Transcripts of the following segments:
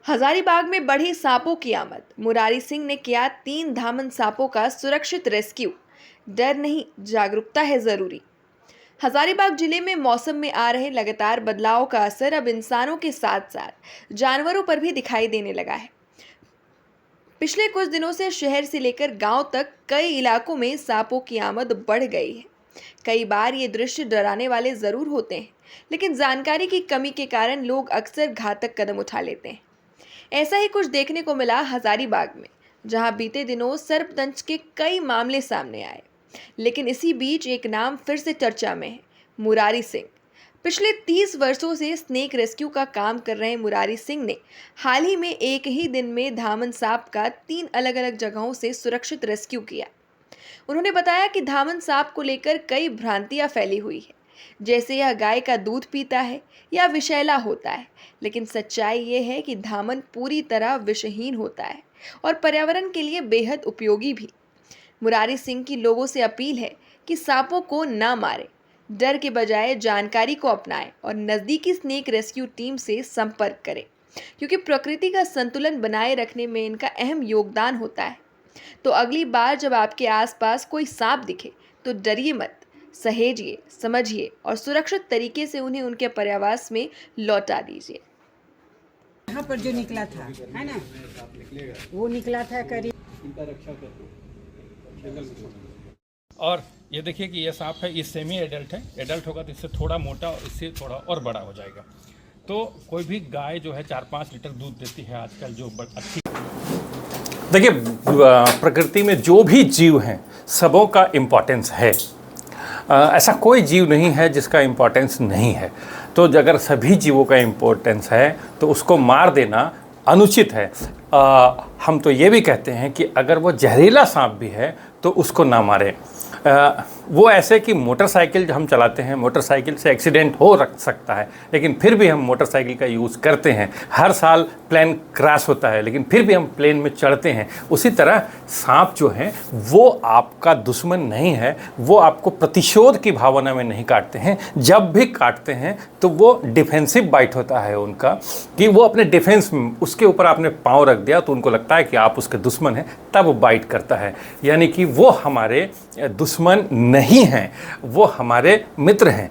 हजारीबाग में बढ़ी सांपों की आमद। मुरारी सिंह ने किया 3 धामन सांपों का सुरक्षित रेस्क्यू। डर नहीं, जागरूकता है जरूरी। हजारीबाग जिले में मौसम में आ रहे लगातार बदलाव का असर अब इंसानों के साथ साथ जानवरों पर भी दिखाई देने लगा है। पिछले कुछ दिनों से शहर से लेकर गांव तक कई इलाकों में सांपों की आमद बढ़ गई है। कई बार ये दृश्य डराने वाले जरूर होते हैं, लेकिन जानकारी की कमी के कारण लोग अक्सर घातक कदम उठा लेते हैं। ऐसा ही कुछ देखने को मिला हजारीबाग में, जहां बीते दिनों सर्पदंश के कई मामले सामने आए। लेकिन इसी बीच एक नाम फिर से चर्चा में है, मुरारी सिंह। पिछले 30 वर्षों से स्नेक रेस्क्यू का काम कर रहे मुरारी सिंह ने हाल ही में एक ही दिन में धामन सांप का 3 अलग अलग जगहों से सुरक्षित रेस्क्यू किया। उन्होंने बताया कि धामन सांप को लेकर कई भ्रांतियां फैली हुई है, जैसे यह गाय का दूध पीता है या विषैला होता है। लेकिन सच्चाई ये है कि धामन पूरी तरह विषहीन होता है और पर्यावरण के लिए बेहद उपयोगी भी। मुरारी सिंह की लोगों से अपील है कि सांपों को ना मारें, डर के बजाय जानकारी को अपनाएं और नज़दीकी स्नेक रेस्क्यू टीम से संपर्क करें, क्योंकि प्रकृति का संतुलन बनाए रखने में इनका अहम योगदान होता है। तो अगली बार जब आपके आसपास कोई सांप दिखे तो डरिए मत, सहेजिए, समझिए और सुरक्षित तरीके से उन्हें उनके पर्यावास में लौटा दीजिए। यहाँ पर जो निकला था, है ना, वो निकला था करीब। और ये देखिए कि ये सांप है, ये सेमी एडल्ट है। एडल्ट होगा तो इससे थोड़ा मोटा और इससे थोड़ा और बड़ा हो जाएगा। तो कोई भी गाय जो है 4-5 लीटर दूध देती है आजकल, जो अच्छी। देखिए, प्रकृति में जो भी जीव हैं सबों का इम्पोर्टेंस है। ऐसा कोई जीव नहीं है जिसका इम्पोर्टेंस नहीं है। तो अगर सभी जीवों का इम्पोर्टेंस है तो उसको मार देना अनुचित है। हम तो ये भी कहते हैं कि अगर वो जहरीला सांप भी है तो उसको ना मारें। वो ऐसे कि मोटरसाइकिल हम चलाते हैं, मोटरसाइकिल से एक्सीडेंट हो सकता है, लेकिन फिर भी हम मोटरसाइकिल का यूज़ करते हैं। हर साल प्लेन क्रैश होता है, लेकिन फिर भी हम प्लेन में चढ़ते हैं। उसी तरह सांप जो हैं वो आपका दुश्मन नहीं है, वो आपको प्रतिशोध की भावना में नहीं काटते हैं। जब भी काटते हैं तो वो डिफेंसिव बाइट होता है उनका, कि वो अपने डिफेंस में, उसके ऊपर आपने पाँव रख दिया तो उनको लगता है कि आप उसके दुश्मन हैं, तब वो बाइट करता है। यानी कि वो हमारे दुश्मन नहीं हैं, वो हमारे मित्र हैं।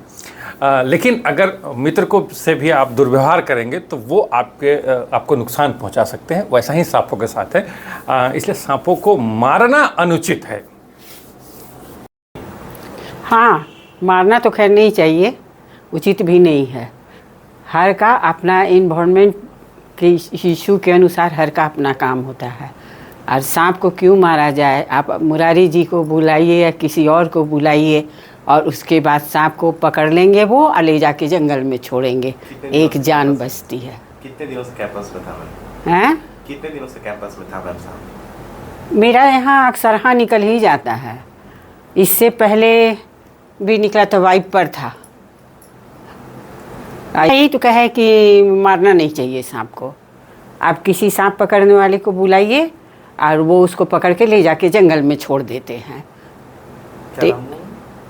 लेकिन अगर मित्र को से भी आप दुर्व्यवहार करेंगे तो वो आपको नुकसान पहुंचा सकते हैं। वैसा ही सांपों के साथ है, इसलिए सांपों को मारना अनुचित है। हाँ, मारना तो खैर नहीं चाहिए, उचित भी नहीं है। हर का अपना इन्वायरमेंट के इशू के अनुसार हर का अपना काम होता है। और सांप को क्यों मारा जाए? आप मुरारी जी को बुलाइए या किसी और को बुलाइए और उसके बाद सांप को पकड़ लेंगे वो और ले जाके जंगल में छोड़ेंगे। एक जान बचती है। कितने दिनों से कैंपस में था हैं? कितने दिनों से कैंपस में था मैम साहब? मेरा यहाँ अक्सर हाँ निकल ही जाता है। इससे पहले भी निकला तो वाइप पर था। यही तो कहे कि मारना नहीं चाहिए सांप को। आप किसी सांप पकड़ने वाले को बुलाइए और वो उसको पकड़ के ले जाके जंगल में छोड़ देते हैं।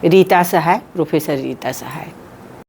रीता सहाय, प्रोफेसर रीता सहाय।